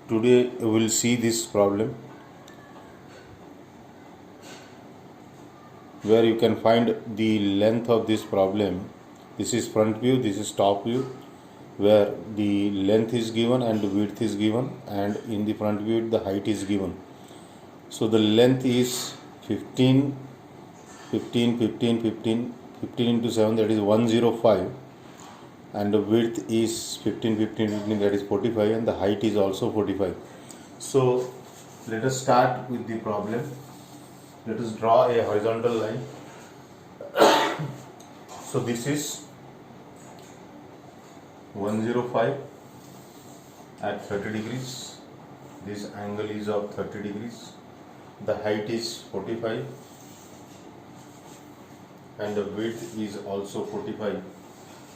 Today we will see this problem where you can find the length of this problem. This is front view, this is top view, where the length is given and the width is given, and in the front view the height is given. So the length is 15, 15, 15, 15, 15 into 7, that is 105, and the width is 15, 15, 15, that is 45, and the height is also 45. So let us start with the problem. Let us draw a horizontal line. So this is 105 at 30 degrees. This angle is of 30 degrees. The height is 45 and the width is also 45.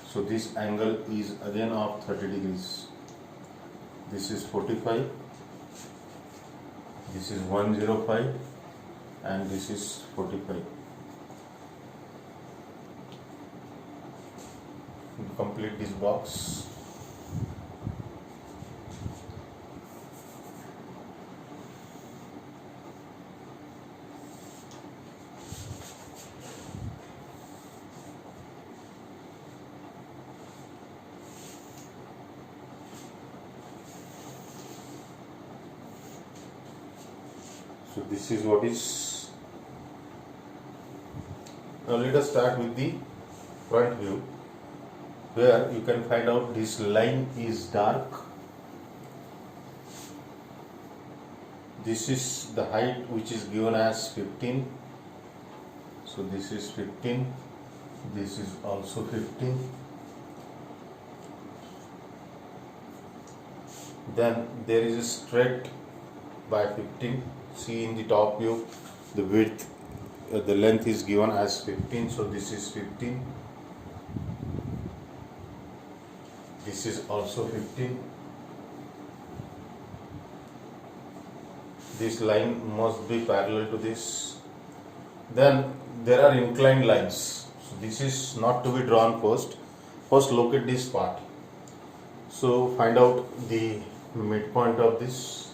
So this angle is again of 30 degrees. This is 45. This is 105 and this is 45. Complete this box. So this is what is. Now let us start with the front view, where you can find out this line is dark. This is the height which is given as 15. So this is 15. This is also 15. Then there is a straight by 15. See in the top view, the width, the length is given as 15. So this is 15. This is also 15. This line must be parallel to this. Then there are inclined lines. So this is not to be drawn first. First locate this part. So find out the midpoint of this.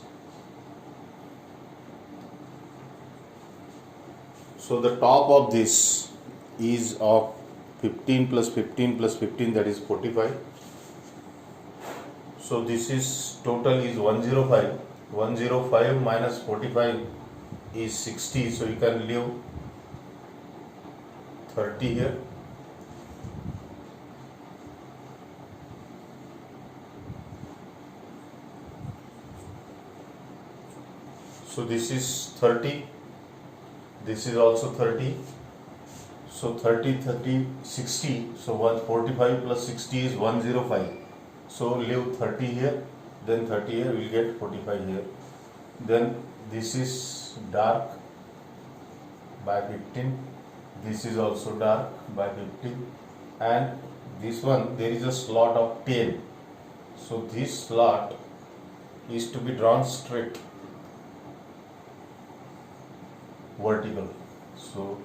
So the top of this is of 15 plus 15 plus 15, that is 45. So this is total is 105. 105 minus 45 is 60. So you can leave 30 here. So this is 30. This is also 30. So 30, 30, 60. So 145 plus 60 is 105. So leave 30 here, then 30 here, we'll get 45 here. Then this is dark by 15. This is also dark by 15. And this one, there is a slot of 10. So this slot is to be drawn straight, vertical. So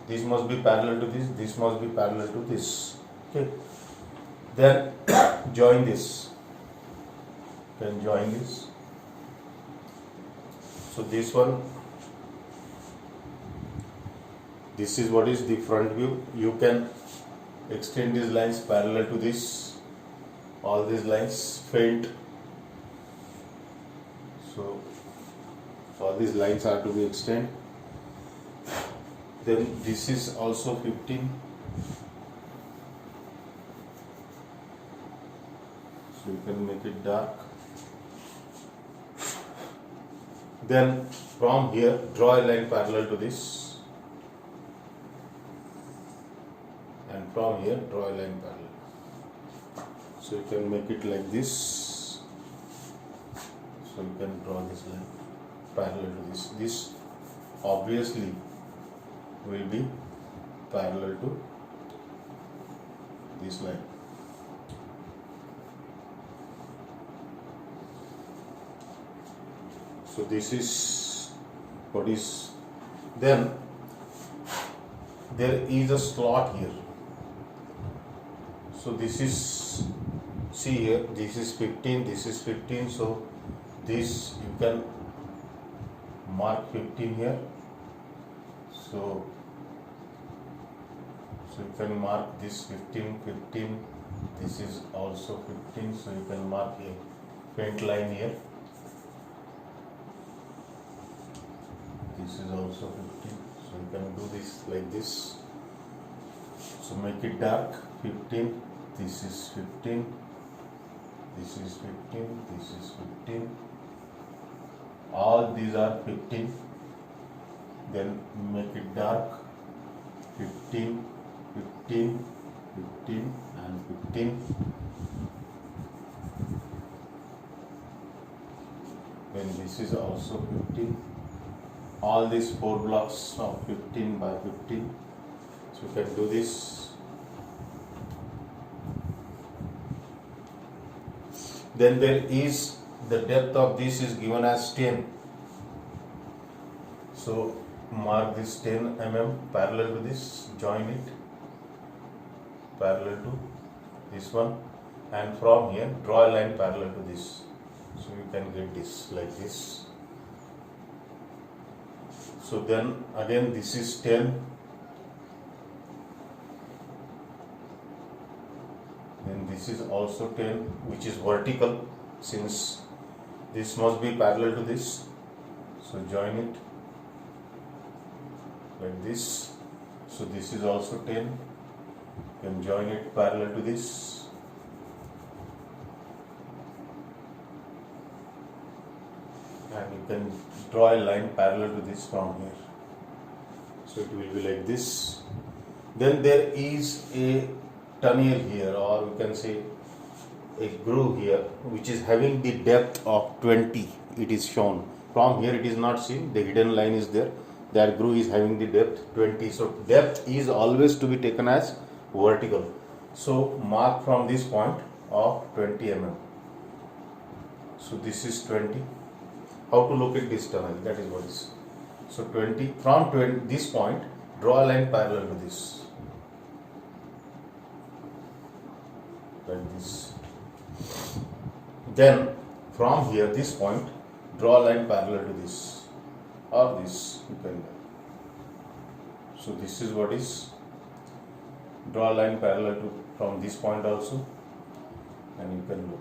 this must be parallel to this must be parallel to this. Okay. Then join this. Then join this. So this one, this is what is the front view. You can extend these lines parallel to this. All these lines faint. So all these lines are to be extended. Then this is also 15. So you can make it dark. Then from here draw a line parallel to this, and from here draw a line parallel. So you can make it like this. So you can draw this line parallel to this. This obviously will be parallel to this line. So this is what is. Then there is a slot here. So this is, see here, this is 15, this is 15. So this you can mark 15 here. So you can mark this 15. This is also 15, so you can mark a faint line here. This is also 15, so you can do this like this. So make it dark. 15, this is 15, this is 15, this is 15. All these are 15. Then make it dark. 15, 15, 15 and 15. Then this is also 15. All these 4 blocks of 15 by 15. So you can do this. Then there is the depth of this is given as 10. So mark this 10 mm parallel to this, join it parallel to this one, and from here draw a line parallel to this. So you can get this like this. So then again this is 10, then this is also 10, which is vertical, since this must be parallel to this. So join it like this. So this is also 10, you can join it parallel to this. And you can draw a line parallel to this from here. So it will be like this. Then there is a tunnel here, or we can say a groove here, which is having the depth of 20. It is shown. From here it is not seen, the hidden line is there. That groove is having the depth 20. So depth is always to be taken as vertical. So mark from this point of 20 mm. So this is 20. How to locate this tunnel? That is what is. So 20, from 20, this point, draw a line parallel to this. Like this. Then from here, this point, draw a line parallel to this. Or this, you can. So this is what is. Draw a line parallel to from this point also, and you can look.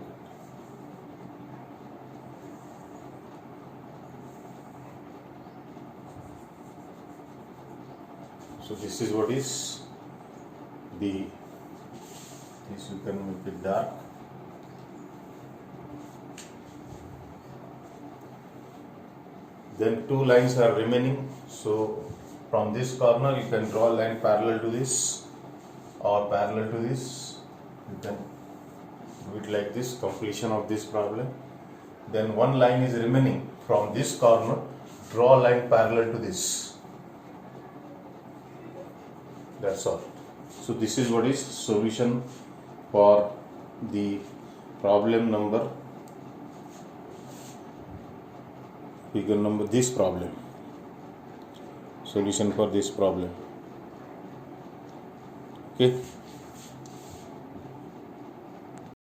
So this is what is the, this you can make it dark. Then 2 lines are remaining. So from this corner you can draw a line parallel to this or parallel to this. You can do it like this, completion of this problem. Then 1 line is remaining from this corner, draw a line parallel to this. That's all. So this is what is solution for the problem number, figure number, this problem. Solution for this problem. Okay.